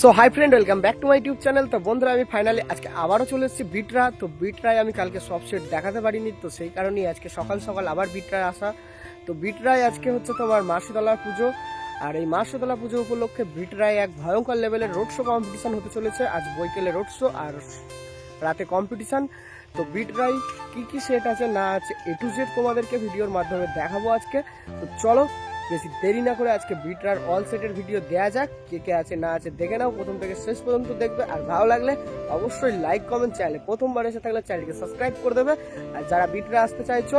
So hi friend, welcome back to my YouTube channel. তো বন্ধুরা, আমি ফাইনালি আজকে আবারও চলে এসেছি বিটরা। তো বিটরায় আমি কালকে সব সেট দেখাতে পারিনি, তো সেই কারণেই আজকে সকাল সকাল আবার বিটরায় আসা। তো বিটরায় আজকে হচ্ছে তোমার মা শীতলা পুজো, আর এই মা শীতলা পুজো উপলক্ষে বিটরায় এক ভয়ঙ্কর লেভেলের রোড শো কম্পিটিশন হতে চলেছে। আজ বৈকালে রোড শো আর রাতে কম্পিটিশন। তো বিটরায় কি কি সেট আছে না আছে A to Z তোমাদেরকে ভিডিওর মাধ্যমে দেখাবো আজকে। তো চলো বেশি দেরি না করে আজকে বিটরার অল সেটের ভিডিও দেয়া যাক। কে কে আছে না আছে দেখে নাও, প্রথম থেকে শেষ পর্যন্ত দেখবে। আর ভালো লাগলে অবশ্যই লাইক কমেন্ট, চ্যানেলে প্রথমবার এসে থাকলে চ্যানেলকে সাবস্ক্রাইব করে দেবে। আর যারা বিটরা আসতে চাইছো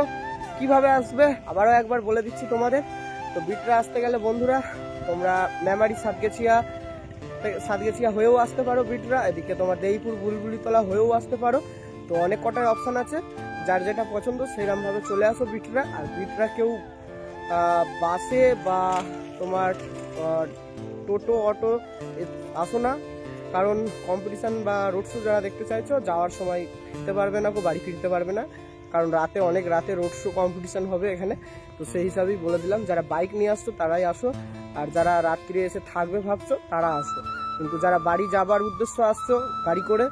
কিভাবে আসবে আবারও একবার বলে দিচ্ছি তোমাদের। তো বিটরা আসতে গেলে বন্ধুরা তোমরা মেমারি সাতগেছিয়া হয়েও আসতে পারো বিটরা, এদিকে তোমার দেইপুর বুলবুলিতলা হয়েও আসতে পারো। তো অনেক কটাই অপশান আছে, যার যেটা পছন্দ সেইরকমভাবে চলে আসো বিটরা। আর বিটরা কেউ বাসে বা তোমার টোটো অটো আসো না, কারণ কম্পিটিশান বা রোড শো যারা দেখতে চাইছো যাওয়ার সময় ফিরতে পারবে না, বাড়ি ফিরতে পারবে না, কারণ অনেক রাতে রোড শো কম্পিটিশান হবে এখানে। তো সেই হিসাবেই বলে দিলাম, যারা বাইক নিয়ে আসছো তারাই আসো, আর যারা রাত্রে এসে থাকবে ভাবছো তারা আসো। কিন্তু যারা বাড়ি যাবার উদ্দেশ্য আসছো গাড়ি করে,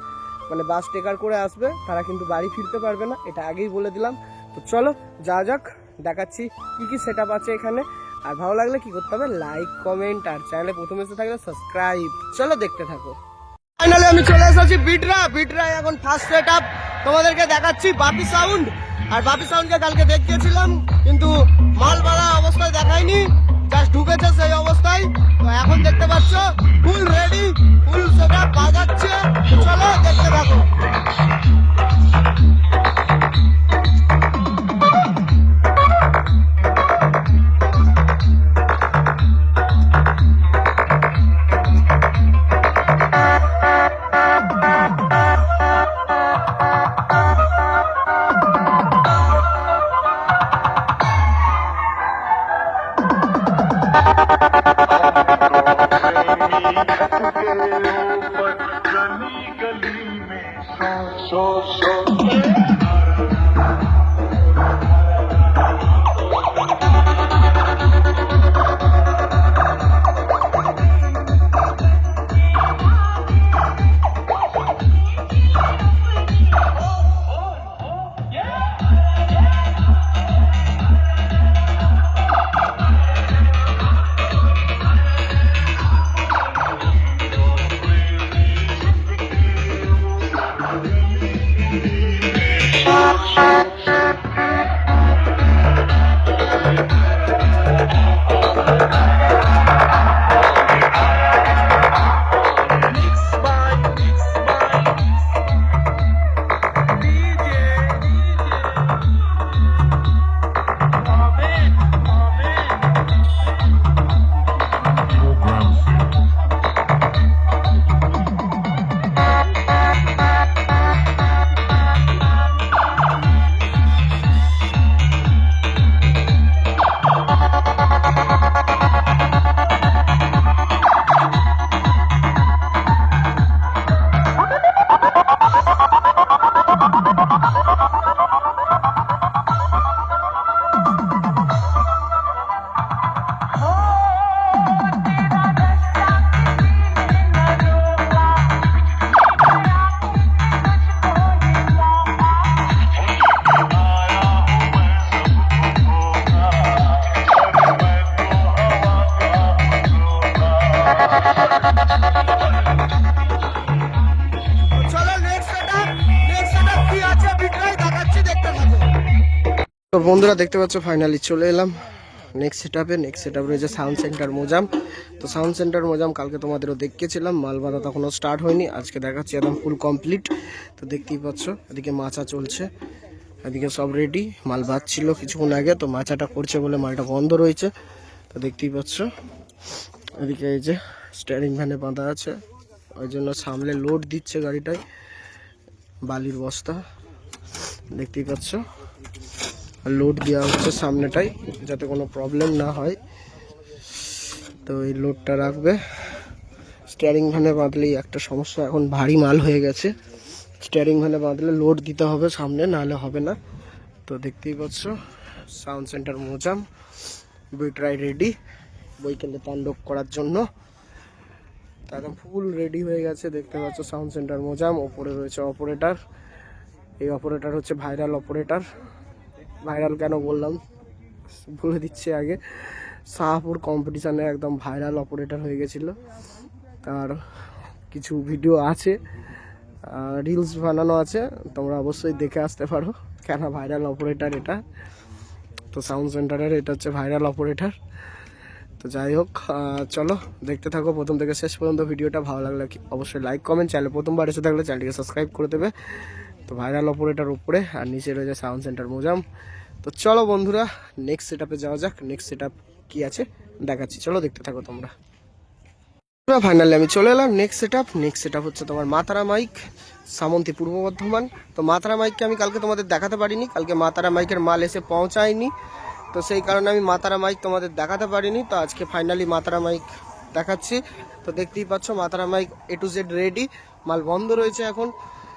মানে বাস টেকার করে আসবে, তারা কিন্তু বাড়ি ফিরতে পারবে না, এটা আগেই বলে দিলাম। তো চলো যাওয়া যাক, দেখাচ্ছি কি কি সেট আপ আছে এখানে। আর ভালো লাগলে কি করতে হবে, লাইক কমেন্ট, আর চ্যানেলে প্রথমে এসে থাকলে সাবস্ক্রাইব। চলো দেখতে থাকো। ফাইনালি আমি চলে এসেছি বিটরা এখন ফার্স্ট সেট আপ তোমাদেরকে দেখাচ্ছি, বাপি সাউন্ড। আর বাপি সাউন্ডকে কালকে দেখিয়েছিলাম কিন্তু মালবালা অবস্থায় দেখায়নি, জাস্ট ঢুকেছে সেই অবস্থায়। তো এখন দেখতে পাচ্ছ full ready, full set up বাজাচ্ছে। চলো দেখতে থাকো। তো বন্ধুরা দেখতে পাচ্ছ ফাইনালি চলে এলাম নেক্সট সেটআপে রয়েছে সাউন্ড সেন্টার মোজাম। তো সাউন্ড সেন্টার মোজাম কালকে তোমাদেরও দেখিয়েছিলাম, মাল বাঁধা তখনও স্টার্ট হয়নি, আজকে দেখাচ্ছি একদম ফুল কমপ্লিট। তো দেখতেই পাচ্ছ এদিকে মাচা চলছে, এদিকে সব রেডি, মাল বাঁধছিল কিছুক্ষণ আগে, তো মাচাটা করছে বলে মালটা বন্ধ রয়েছে। তো দেখতেই পাচ্ছ এদিকে এই যে স্টিয়ারিং ফ্যানে বাঁধা আছে, ওই জন্য সামনে লোড দিচ্ছে গাড়িটায় বালির বস্তা, দেখতেই পাচ্ছ লোড দেওয়া হচ্ছে সামনেটাই, যাতে কোনো প্রবলেম না হয়। তো এই লোডটা রাখবে, স্টিয়ারিং ফ্যানে বাঁধলেই একটা সমস্যা, এখন ভারী মাল হয়ে গেছে, স্টিয়ারিং ফ্যানে বাঁধলে লোড দিতে হবে সামনে, নাহলে হবে না। তো দেখতেই পাচ্ছ সাউন্ড সেন্টার মোজাম বিটরাই রেডি বৈকালে তাণ্ডব করার জন্য। একদম ফুল রেডি হয়ে গেছে, দেখতে পাচ্ছ সাউন্ড সেন্টার মোজাম। ওপরে রয়েছে অপারেটর, এই অপারেটর হচ্ছে ভাইরাল অপারেটর। ভাইরাল কেন বললাম বলে দিচ্ছি আগে, শাহপুর কম্পিটিশানে একদম ভাইরাল অপারেটর হয়ে গেছিলো। তার কিছু ভিডিও আছে, রিলস বানানো আছে, তোমরা অবশ্যই দেখে আসতে পারো কেন ভাইরাল অপারেটর এটা। তো সাউন্ড সেন্টারের এটা হচ্ছে ভাইরাল অপারেটর। তো যাই হোক, চলো দেখতে থাকো প্রথম থেকে শেষ পর্যন্ত ভিডিওটা। ভালো লাগলে অবশ্যই লাইক কমেন্ট, চ্যানেল প্রথমবার এসে থাকলে চ্যানেলটিকে সাবস্ক্রাইব করে দেবে। তো ভাইরাল অপারেটর উপরে আর নিচে রয়েছে সাউন্ড সেন্টার মোজাম। তো চলো বন্ধুরা নেক্সট সেটআপে যাওয়া যাক। নেক্সট সেটআপ কি আছে দেখাচ্ছি, চলো দেখতে থাকো তোমরা। ফাইনালি আমি চলে এলাম নেক্সট সেটআপ হচ্ছে তোমার মাতারা মাইক, সামন্তী পূর্ব বর্ধমান। তো মাতারা মাইককে আমি কালকে তোমাদের দেখাতে পারিনি, কালকে মাতারা মাইকের মাল এসে পৌঁছায়নি, তো সেই কারণে আমি মাতারা মাইক তোমাদের দেখাতে পারিনি। তো আজকে ফাইনালি মাতারা মাইক দেখাচ্ছি। তো দেখতেই পাচ্ছ মাতারা mike A to Z ready, মাল বন্ধ রয়েছে এখন,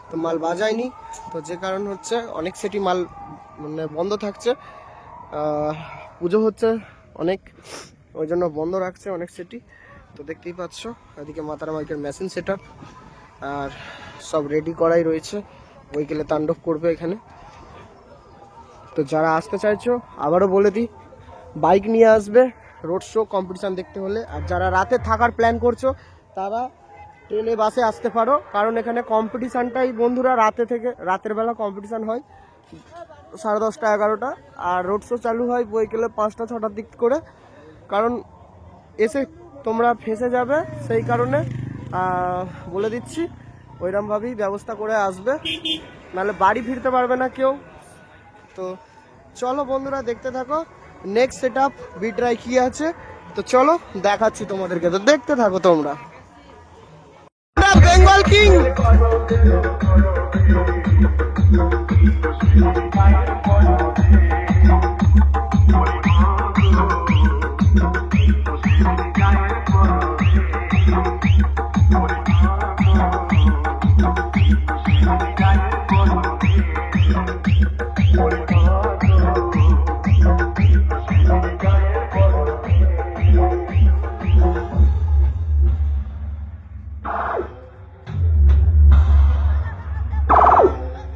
তো মাল বাজায়নি। তো যে কারণ হচ্ছে অনেক সেটই মাল মানে বন্ধ থাকছে, পুজো হচ্ছে অনেক, ওই জন্য বন্ধ রাখছে অনেক সেটই। তো দেখতেই পাচ্ছ এদিকে মাতারা মাইকের মেশিন সেটআপ আর সব রেডি করাই রয়েছে, বইকেলে তাণ্ডব করবে এখানে। তো যারা আসতে চাইছো আবারও বলে দিই, বাইক নিয়ে আসবে রোড শো কম্পিটিশান দেখতে হলে। আর যারা রাতে থাকার প্ল্যান করছো তারা ট্রেনে বাসে আসতে পারো, কারণ এখানে কম্পিটিশানটাই বন্ধুরা রাতে থেকে, রাতের বেলা কম্পিটিশান হয় 10:30 11টা, আর রোড শো চালু হয় বইকেলে 5টা 6টার দিক করে। কারণ এসে তোমরা ফেঁসে যাবে, সেই কারণে বলে দিচ্ছি ওইরকমভাবেই ব্যবস্থা করে আসবে, নাহলে বাড়ি ফিরতে পারবে না কেউ। তো চলো বন্ধুরা দেখতে থাকো নেক্সট সেটআপ বিটরাই কি আছে। তো চলো দেখাচ্ছি তোমাদেরকে, তো দেখতে থাকো তোমরা। বেঙ্গল কিং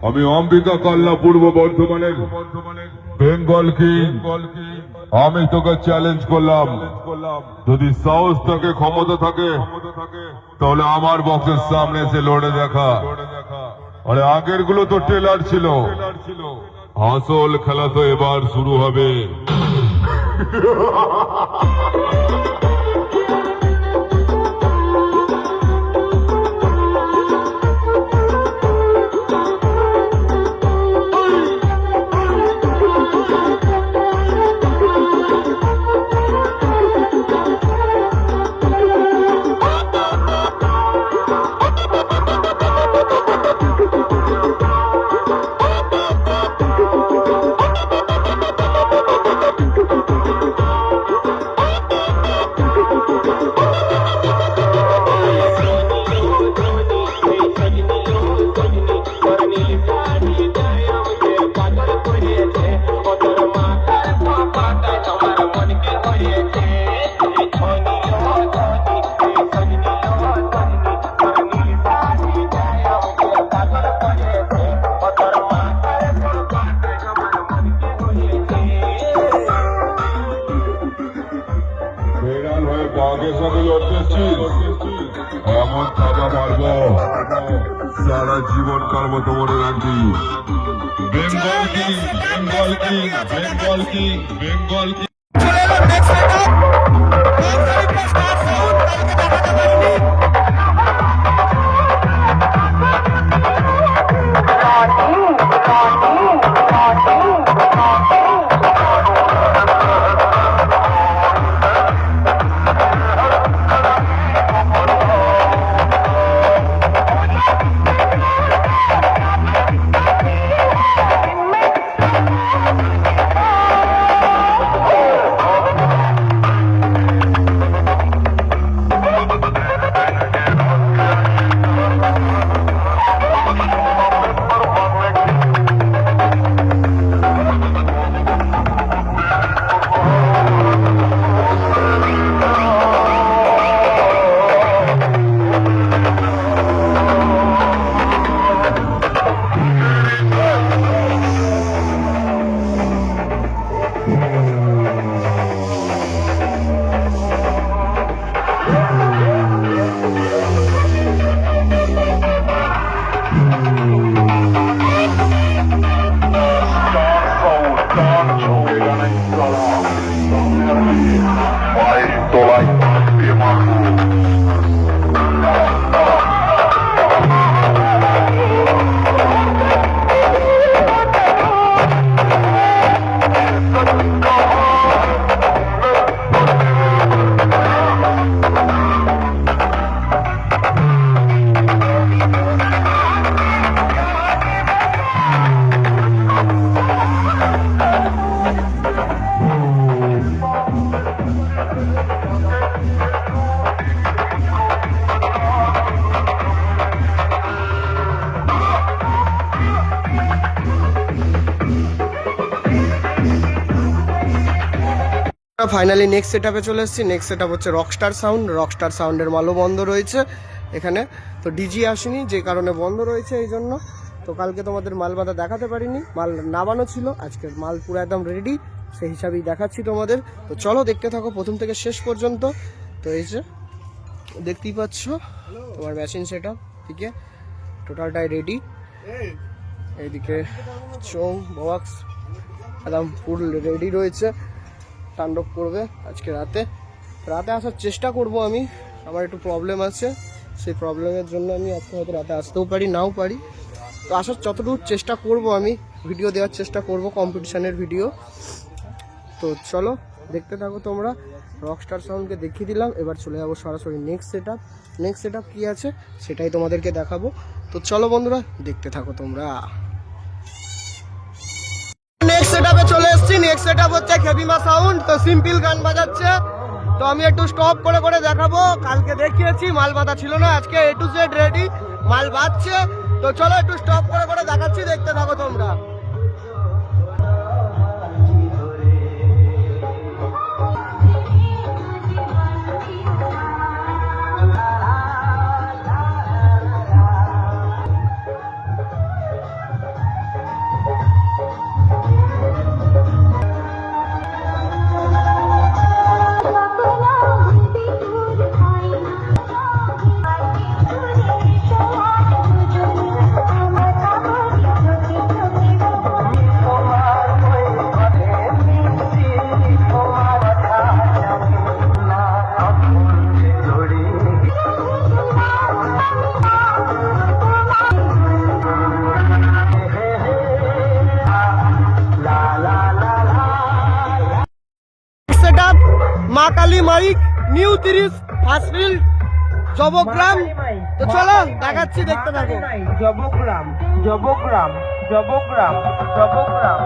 আমি অম্বিকা কাল্লা পূর্ব বর্ধমানের বেঙ্গল কিং। আমি তোকে চ্যালেঞ্জ করলাম, যদি সাহস থাকে ক্ষমতা থাকে তাহলে আমার বক্সের সামনে এসে লড়ে দেখা। আরে আগের গুলো তো ট্রেলার ছিল, আসল খেলা তো এবার শুরু হবে। এমন থাকা পারবো সারা জীবন কারবো তো মনে রাখবি। Bengal king, Bengal king, Bengal king, Bengal king. Finally next সেটআপে চলে এসেছি। নেক্সট সেটআপ হচ্ছে রকস্টার সাউন্ড। রকস্টার সাউন্ডের মালও বন্ধ রয়েছে এখানে, তো ডিজি আসেনি যে কারণে বন্ধ রয়েছে এই জন্য। তো কালকে তোমাদের মাল বাঁধা দেখাতে পারিনি, মাল নামানো ছিল, আজকের মাল পুরো একদম রেডি, সেই হিসাবেই দেখাচ্ছি তোমাদের। তো চলো দেখতে থাকো প্রথম থেকে শেষ পর্যন্ত। তো এই যে দেখতেই পাচ্ছ তোমার মেশিন সেটআপ, ঠিক আছে, টোটালটাই রেডি। এইদিকে চোং বক্স একদম ফুল রেডি রয়েছে, তাণ্ডব করবে আজকে রাতে। রাতে আসার চেষ্টা করব আমি, আমার একটু প্রবলেম আছে, সেই প্রবলেমের জন্য আমি আজকে হয়তো রাতে আসতেও পারি নাও পারি। তো আসার যতটুকু চেষ্টা করব, আমি ভিডিও দেওয়ার চেষ্টা করব, কম্পিটিশানের ভিডিও। তো চলো দেখতে থাকো তোমরা। রকস্টার সাউন্ডকে দেখিয়ে দিলাম, এবার চলে যাবো সরাসরি নেক্সট সেটআপ। নেক্সট সেটআপ কী আছে সেটাই তোমাদেরকে দেখাবো। তো চলো বন্ধুরা দেখতে থাকো তোমরা। নেক্সট সেটআপে চলে এসেছি। নেক্সট সেটআপ হচ্ছে খেবিমা সাউন্ড। তো সিম্পল গান বাজাচ্ছে, তো আমি একটু স্টপ করে করে দেখাবো। কালকে দেখিয়েছি মাল বাঁধা ছিল না, আজকে A to Z রেডি, মাল বাঁধছে। তো চলো একটু স্টপ করে করে দেখাচ্ছি, দেখতে থাকো তোমরা। Setup Maa Kali mike new 30 first field জবগ্রাম। তো চলো দেখাচ্ছি, দেখতে থাকো। জবগ্রাম জবগ্রাম জবগ্রাম জবগ্রাম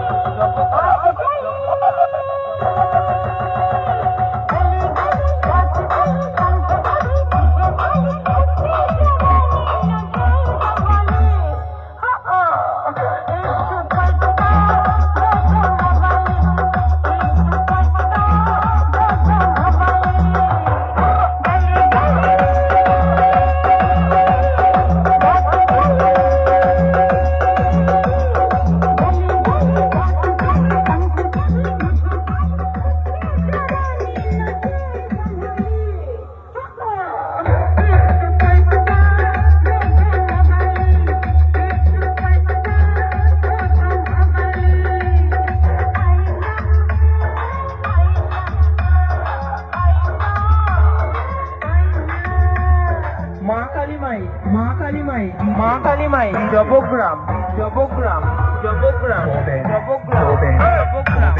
মা কালী মাই জবগ্রাম জবগ্রাম জবগ্রাম জবগ্রাম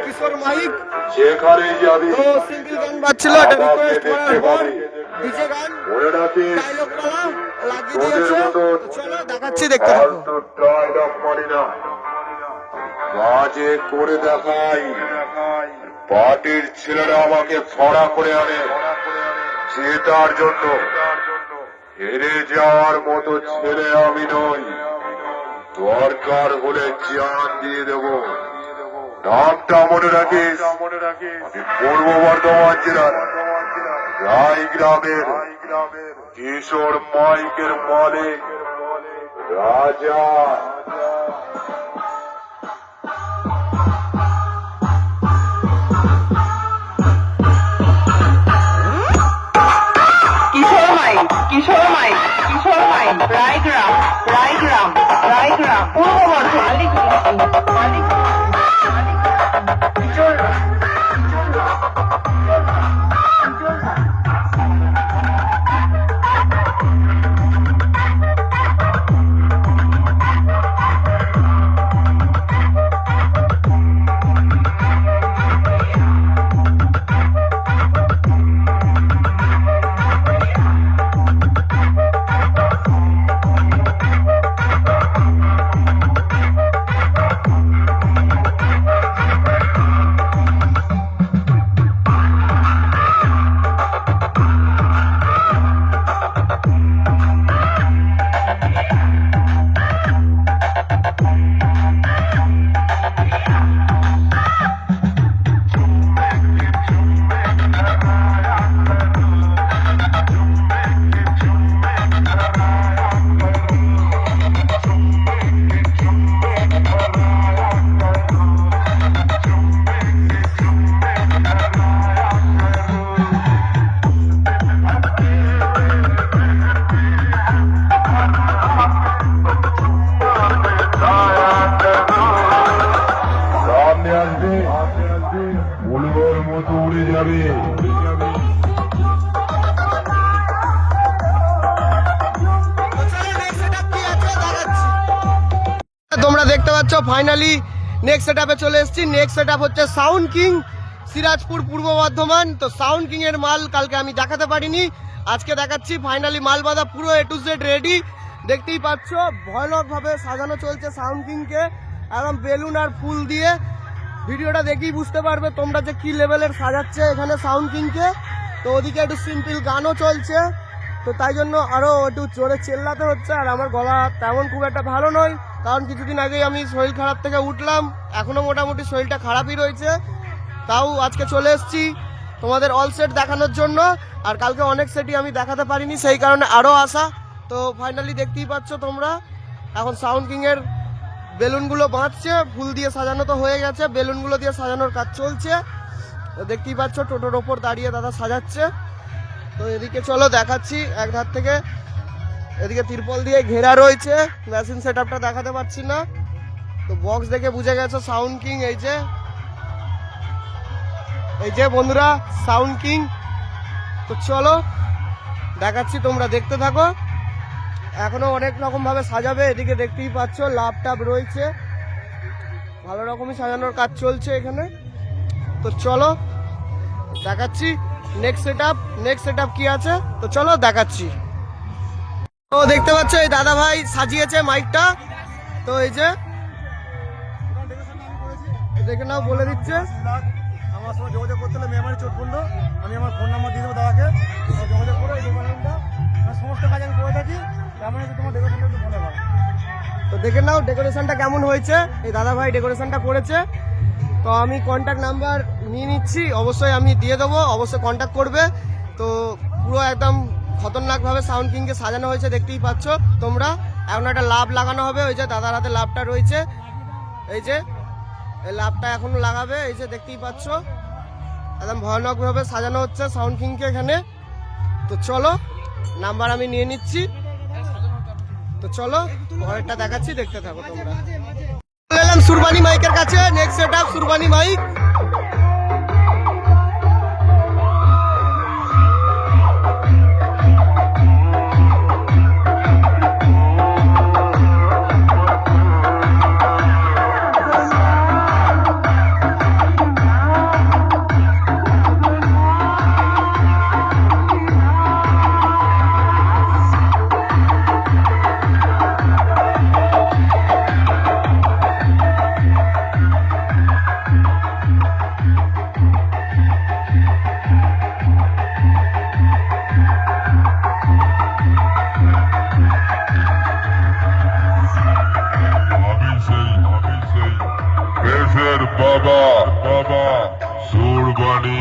কিশোর মাইক যেখানে যাবি তো সিঙ্গেল গান বাজছিল, এটা রিকোয়েস্ট করার পর ডিজে গান মনে রাখিস ডায়লগ করা লাগিয়ে দিয়েছে। চলো দেখাচ্ছি, দেখতে থাকো। কাজে করে দেখাই, পার্টির ছেলেরা আমাকে ছড়া করে আনে জেতার জন্য। হেরে যাওয়ার মতো ছেলে আমি নই, দরকার হলে জান দিয়ে দেব। নামটা মনে রাখিস, আমি পূর্ব বর্ধমান জেলার রায়গ্রামের কিশোর মাইকের মালিক রাজা। কিশোর মাই রায়গ্রাম পূর্ব বর্ধমান। ওলোর মতো উড়ে যাবে। তোমরা দেখতে পাচ্ছ ফাইনালি নেক্সট সেটআপে চলে এসেছি। নেক্সট সেটআপ হচ্ছে সাউন্ড কিং, সিরাজপুর, পূর্ব বর্ধমান। তো সাউন্ড কিং এর মাল কালকে আমি দেখাতে পারিনি, আজকে দেখাচ্ছি। ফাইনালি মাল বাঁধা পুরো A to Z রেডি। দেখতেই পাচ্ছ ভয়ানক ভাবে সাজানো চলছে সাউন্ড কিংকে, একদম বেলুন আর ফুল দিয়ে। ভিডিওটা দেখেই বুঝতে পারবে তোমরা যে কি লেভেলের সাজাচ্ছে এখানে সাউন্ড কিংকে। তো ওদিকে একটু সিম্পল গানও চলছে, তো তাই জন্য আরও একটু জোরে চেল্লাতে হচ্ছে। আর আমার গলা তেমন খুব একটা ভালো নয়, কারণ কিছুদিন আগেই আমি শরীর খারাপ থেকে উঠলাম, এখনও মোটামুটি শরীরটা খারাপই রয়েছে। তাও আজকে চলে এসেছি তোমাদের অল সেট দেখানোর জন্য। আর কালকে অনেক সেটই আমি দেখাতে পারিনি, সেই কারণে আরও আসা। তো ফাইনালি দেখতেই পাচ্ছ তোমরা এখন সাউন্ড কিংয়ের বেলুনগুলো বাঁধছে, ফুল দিয়ে সাজানো তো হয়ে গেছে, বেলুনগুলো দিয়ে সাজানোর কাজ চলছে। তো দেখতেই পাচ্ছ টোটোর ওপর দাঁড়িয়ে দাদা সাজাচ্ছে। তো এদিকে চলো দেখাচ্ছি এক ধার থেকে। এদিকে তিরপল দিয়ে ঘেরা রয়েছে, মেশিন সেটআপটা দেখাতে পারছি না। তো বক্স দেখে বুঝে গেছো সাউন্ড কিং। এই যে বন্ধুরা সাউন্ড কিং। তো চলো দেখাচ্ছি, তোমরা দেখতে থাকো। এখনো অনেক রকম ভাবে সাজাবে, এদিকে দেখতেই পাচ্ছ লাভ টাপ রয়েছে, ভালো রকমই সাজানোর কাজ চলছে এখানে। তো চলো দেখাচ্ছি নেক্সট সেটআপ কি আছে। তো চলো দেখাচ্ছি। তো দেখতে পাচ্ছ এই দাদা ভাই সাজিয়েছে মাইকটা। তো এই যে দেখে নাও, বলে দিচ্ছে। আমার সঙ্গে যোগাযোগ করতে হলে মেমারি চোটকুণ্ড, আমি আমার ফোন নাম্বার দিয়ে দেবো দাদাকে, যোগাযোগ করে এই দোকানটা সমস্ত কাজ আমি করে থাকি। তেমন তোমার ডেকোরেশনটা একটু ভালো হয়। তো দেখে নাও ডেকোরেশনটা কেমন হয়েছে, এই দাদা ভাই ডেকোরেশনটা করেছে। তো আমি কন্ট্যাক্ট নাম্বার নিয়ে নিচ্ছি, অবশ্যই আমি দিয়ে দেবো, অবশ্যই কন্ট্যাক্ট করবে। তো পুরো একদম খতরনাকভাবে সাউন্ড কিংকে সাজানো হয়েছে, দেখতেই পাচ্ছ তোমরা। এখন একটা লাভ লাগানো হবে, ওই যে দাদার হাতে লাভটা রয়েছে, এই যে এই লাভটা এখনো লাগাবে। এই যে দেখতেই পাচ্ছ একদম ভয়ানকভাবে সাজানো হচ্ছে সাউন্ড কিংকে এখানে। তো চলো নাম্বার আমি নিয়ে নিচ্ছি। তো চলো পরেরটা দেখাচ্ছি, দেখতে থাকো তোমরা। চলে এলাম সুরবানি মাইকের কাছে। Next setup Surbani mic. বাবা সুরবানি।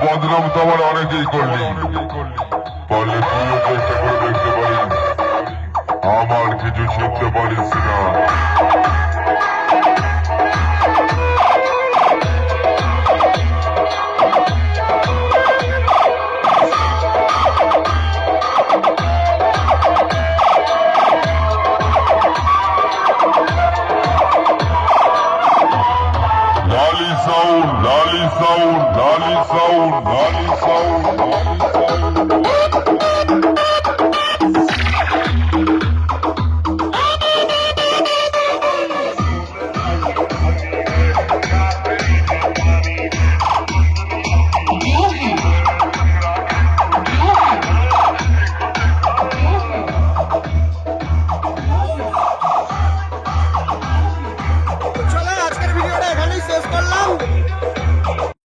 বদনাম তো আমার অনেকেই করলি, পারলে তুইও চেষ্টা করে দেখতে পারিস, আমার কিছু শিখতে পারিস না। লালি সাউন্ড, লালি সাউন্ড, লালি সাউন্ড, লালি সাউন্ড।